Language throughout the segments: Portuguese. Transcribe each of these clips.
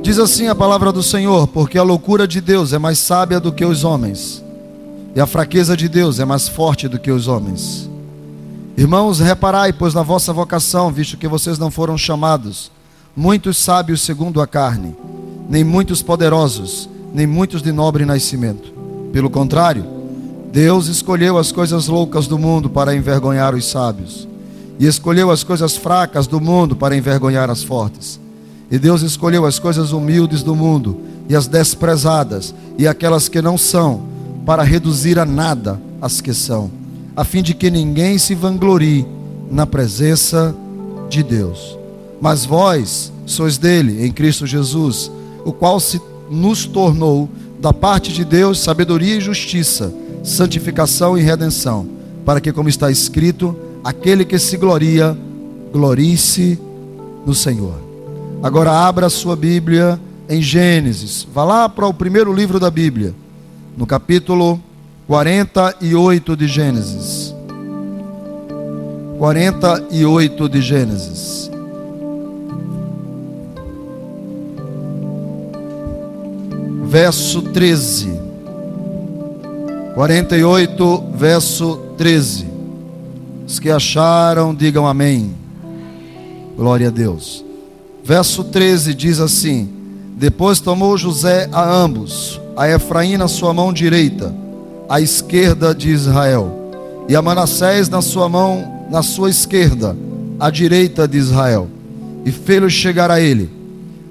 Diz assim a palavra do Senhor: porque a loucura de Deus é mais sábia do que os homens, e a fraqueza de Deus é mais forte do que os homens. Irmãos, reparai, pois, na vossa vocação, visto que vocês não foram chamados muitos sábios segundo a carne, nem muitos poderosos, nem muitos de nobre nascimento. Pelo contrário, Deus escolheu as coisas loucas do mundo para envergonhar os sábios, e escolheu as coisas fracas do mundo para envergonhar as fortes. E Deus escolheu as coisas humildes do mundo, e as desprezadas, e aquelas que não são, para reduzir a nada as que são, a fim de que ninguém se vanglorie na presença de Deus. Mas vós sois dele, em Cristo Jesus, o qual nos tornou, da parte de Deus, sabedoria e justiça, santificação e redenção, para que, como está escrito, aquele que se gloria, glorie-se no Senhor. Agora abra a sua Bíblia em Gênesis. Vá lá para o primeiro livro da Bíblia, no capítulo 48 de Gênesis. 48 de Gênesis. Verso 13. 48, verso 13. Os que acharam, digam amém. Glória a Deus. Verso 13 diz assim: depois tomou José a ambos, a Efraim na sua mão direita, à esquerda de Israel, e a Manassés na sua mão, na sua esquerda, à direita de Israel, e fê-los chegar a ele.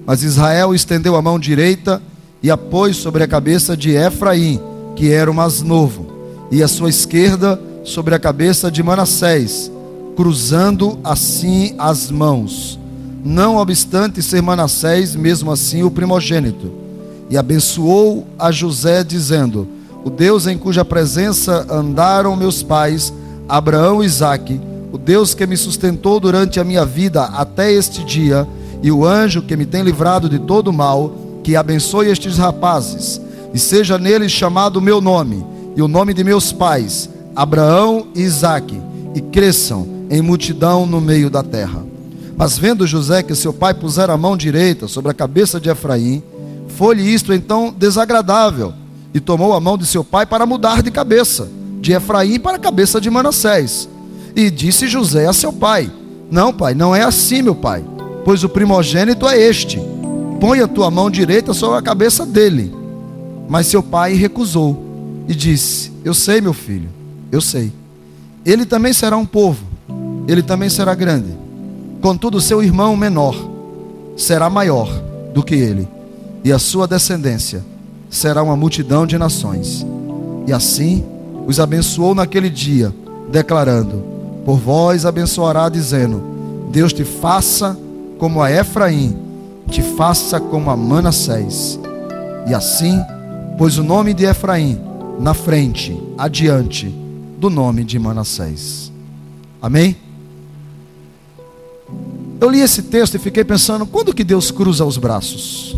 Mas Israel estendeu a mão direita e a pôs sobre a cabeça de Efraim, que era o mais novo, e a sua esquerda sobre a cabeça de Manassés, cruzando assim as mãos, não obstante ser Manassés mesmo assim o primogênito. E abençoou a José, dizendo: o Deus em cuja presença andaram meus pais, Abraão e Isaque, o Deus que me sustentou durante a minha vida até este dia, e o anjo que me tem livrado de todo mal, que abençoe estes rapazes, e seja neles chamado o meu nome, e o nome de meus pais, Abraão e Isaque, e cresçam em multidão no meio da terra. Mas vendo José que seu pai pusera a mão direita sobre a cabeça de Efraim, foi-lhe isto então desagradável, e tomou a mão de seu pai para mudar de cabeça, de Efraim para a cabeça de Manassés. E disse José a seu pai: não, pai, não é assim, meu pai, pois o primogênito é este, põe a tua mão direita sobre a cabeça dele. Mas seu pai recusou, e disse: eu sei, meu filho, eu sei. Ele também será um povo, ele também será grande. Contudo, seu irmão menor será maior do que ele, e a sua descendência será uma multidão de nações. E assim os abençoou naquele dia, declarando: por vós abençoará, dizendo: Deus te faça como a Efraim, te faça como a Manassés. E assim pôs o nome de Efraim na frente, adiante do nome de Manassés. Amém? Eu li esse texto e fiquei pensando: quando que Deus cruza os braços?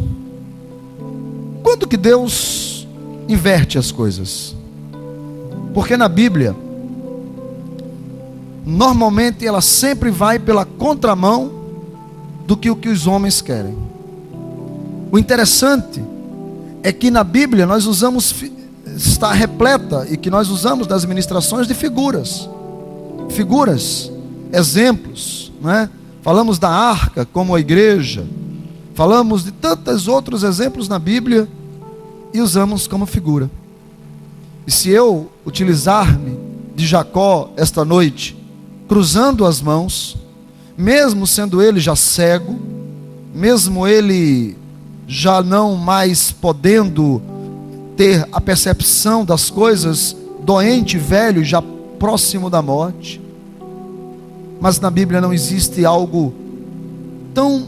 Quando que Deus inverte as coisas? Porque na Bíblia, normalmente ela sempre vai pela contramão do que os homens querem. O interessante é que na Bíblia nós usamos, está repleta, e que nós usamos das ministrações de figuras, exemplos, não é? Falamos da arca como a igreja, falamos de tantos outros exemplos na Bíblia e usamos como figura. E se eu utilizar-me de Jacó esta noite, cruzando as mãos, mesmo sendo ele já cego, mesmo ele já não mais podendo ter a percepção das coisas, doente, velho, já próximo da morte, mas na Bíblia não existe algo tão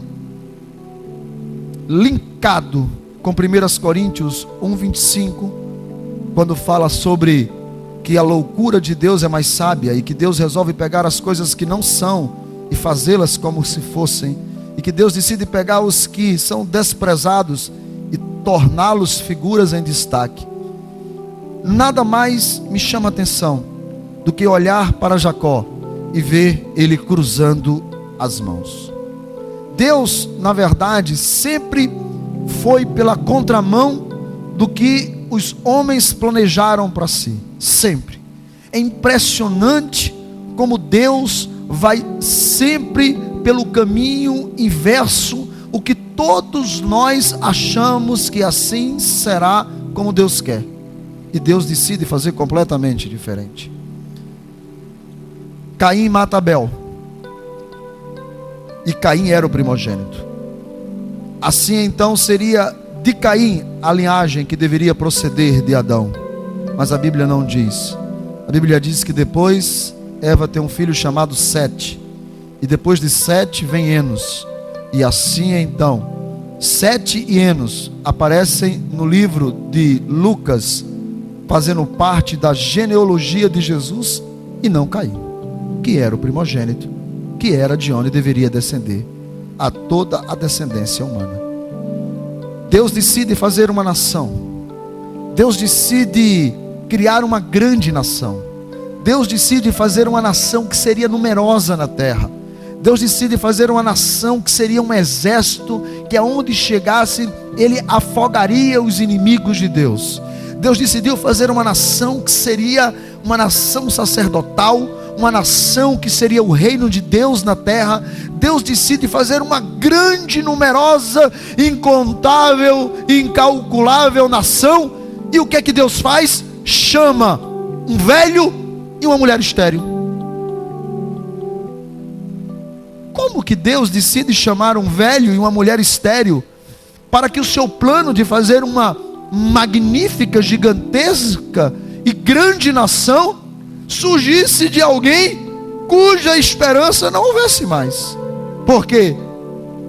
linkado com 1 Coríntios 1:25, quando fala sobre que a loucura de Deus é mais sábia, e que Deus resolve pegar as coisas que não são e fazê-las como se fossem, e que Deus decide pegar os que são desprezados e torná-los figuras em destaque. Nada mais me chama atenção do que olhar para Jacó e ver ele cruzando as mãos. Deus, na verdade, sempre foi pela contramão do que os homens planejaram para si, sempre. É impressionante como Deus vai sempre pelo caminho inverso, o que todos nós achamos que assim será como Deus quer, e Deus decide fazer completamente diferente. Caim mata Abel, e Caim era o primogênito. Assim então seria de Caim a linhagem que deveria proceder de Adão, mas a Bíblia não diz. A Bíblia diz que depois Eva tem um filho chamado Sete, e depois de Sete vem Enos, e assim então Sete e Enos aparecem no livro de Lucas, fazendo parte da genealogia de Jesus, e não Caim, que era o primogênito, que era de onde deveria descender a toda a descendência humana. Deus decide fazer uma nação, Deus decide criar uma grande nação, Deus decide fazer uma nação que seria numerosa na terra, Deus decide fazer uma nação que seria um exército, que aonde chegasse, ele afogaria os inimigos de Deus. Deus decidiu fazer uma nação que seria uma nação sacerdotal, uma nação que seria o reino de Deus na terra. Deus decide fazer uma grande, numerosa, incontável, incalculável nação. E o que é que Deus faz? Chama um velho e uma mulher estéril. Como que Deus decide chamar um velho e uma mulher estéril para que o seu plano de fazer uma magnífica, gigantesca e grande nação surgisse de alguém cuja esperança não houvesse mais? Porque,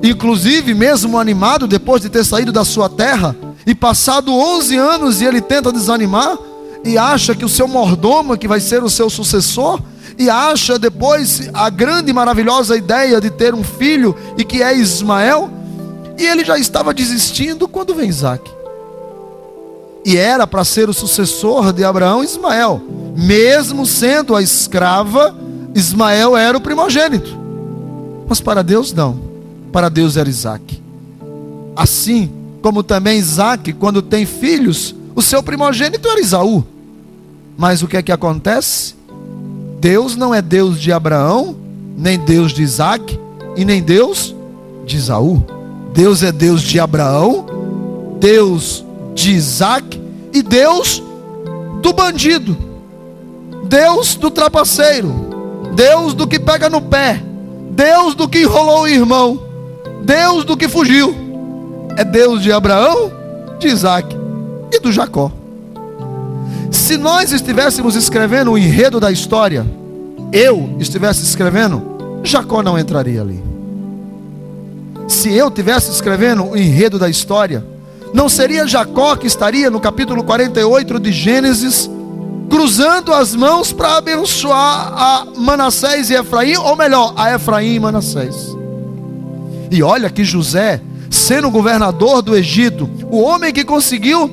inclusive, mesmo animado, depois de ter saído da sua terra e passado 11 anos, e ele tenta desanimar e acha que o seu mordomo que vai ser o seu sucessor, e acha depois a grande e maravilhosa ideia de ter um filho, e que é Ismael, e ele já estava desistindo quando vem Isaque. E era para ser o sucessor de Abraão, Ismael. Mesmo sendo a escrava, Ismael era o primogênito. Mas para Deus não. Para Deus era Isaque. Assim como também Isaque, quando tem filhos, o seu primogênito era Esaú. Mas o que é que acontece? Deus não é Deus de Abraão, nem Deus de Isaque, e nem Deus de Esaú. Deus é Deus de Abraão, Deus de Isaque, e Deus do bandido, Deus do trapaceiro, Deus do que pega no pé, Deus do que enrolou o irmão, Deus do que fugiu. É Deus de Abraão, de Isaque e do Jacó. Se nós estivéssemos escrevendo o enredo da história, eu estivesse escrevendo, Jacó não entraria ali. Se eu estivesse escrevendo o enredo da história, não seria Jacó que estaria no capítulo 48 de Gênesis, cruzando as mãos para abençoar a Manassés e Efraim, ou melhor, a Efraim e Manassés. E olha que José, sendo governador do Egito, o homem que conseguiu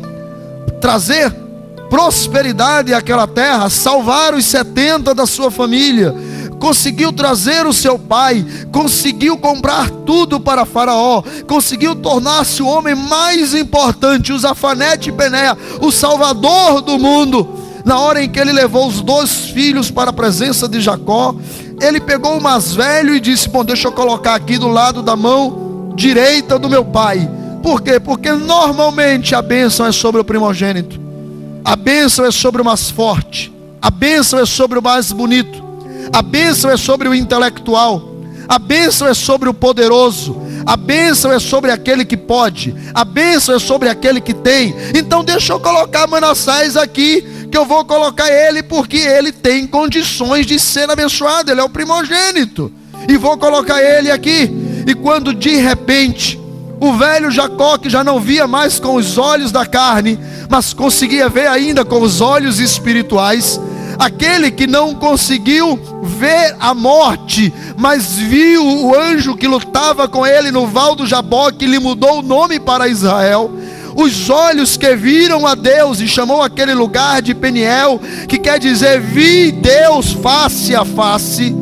trazer prosperidade àquela terra, salvar os 70 da sua família, conseguiu trazer o seu pai, conseguiu comprar tudo para Faraó, conseguiu tornar-se o homem mais importante, o Zafanete Penéa, o salvador do mundo. Na hora em que ele levou os 2 filhos para a presença de Jacó, ele pegou o mais velho e disse: bom, deixa eu colocar aqui do lado da mão direita do meu pai. Por quê? Porque normalmente a bênção é sobre o primogênito, a bênção é sobre o mais forte, a bênção é sobre o mais bonito, a bênção é sobre o intelectual, a bênção é sobre o poderoso, a bênção é sobre aquele que pode, a bênção é sobre aquele que tem. Então deixa eu colocar Manassés aqui, que eu vou colocar ele porque ele tem condições de ser abençoado, ele é o primogênito, e vou colocar ele aqui. E quando de repente o velho Jacó, que já não via mais com os olhos da carne, mas conseguia ver ainda com os olhos espirituais, aquele que não conseguiu ver a morte, mas viu o anjo que lutava com ele no Val do Jabó, que lhe mudou o nome para Israel, os olhos que viram a Deus, e chamou aquele lugar de Peniel, que quer dizer vi Deus face a face.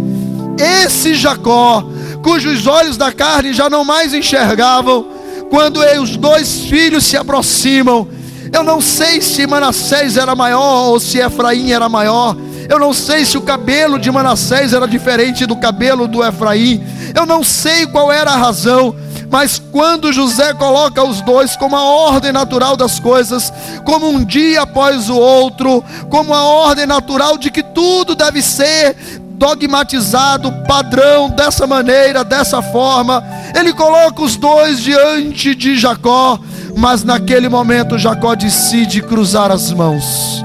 Esse Jacó, cujos olhos da carne já não mais enxergavam, quando os dois filhos se aproximam, eu não sei se Manassés era maior ou se Efraim era maior. Eu não sei se o cabelo de Manassés era diferente do cabelo do Efraim. Eu não sei qual era a razão. Mas quando José coloca os dois como a ordem natural das coisas, como um dia após o outro, como a ordem natural de que tudo deve ser dogmatizado, padrão, dessa maneira, dessa forma, ele coloca os dois diante de Jacó. Mas naquele momento Jacó decide cruzar as mãos,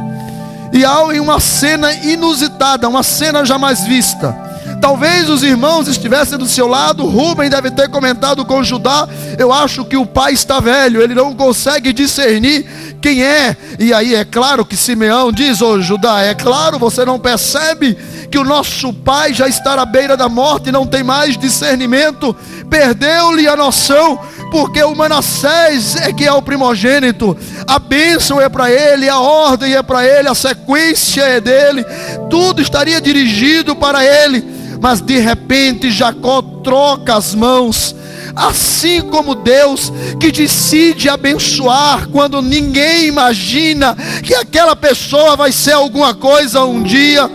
e há uma cena inusitada, uma cena jamais vista. Talvez os irmãos estivessem do seu lado. Rubem deve ter comentado com Judá: eu acho que o pai está velho, ele não consegue discernir quem é. E aí é claro que Simeão diz: ô Judá, é claro, você não percebe que o nosso pai já está à beira da morte e não tem mais discernimento, perdeu-lhe a noção, porque o Manassés é que é o primogênito, a bênção é para ele, a ordem é para ele, a sequência é dele, tudo estaria dirigido para ele. Mas de repente Jacó troca as mãos, assim como Deus que decide abençoar quando ninguém imagina que aquela pessoa vai ser alguma coisa um dia.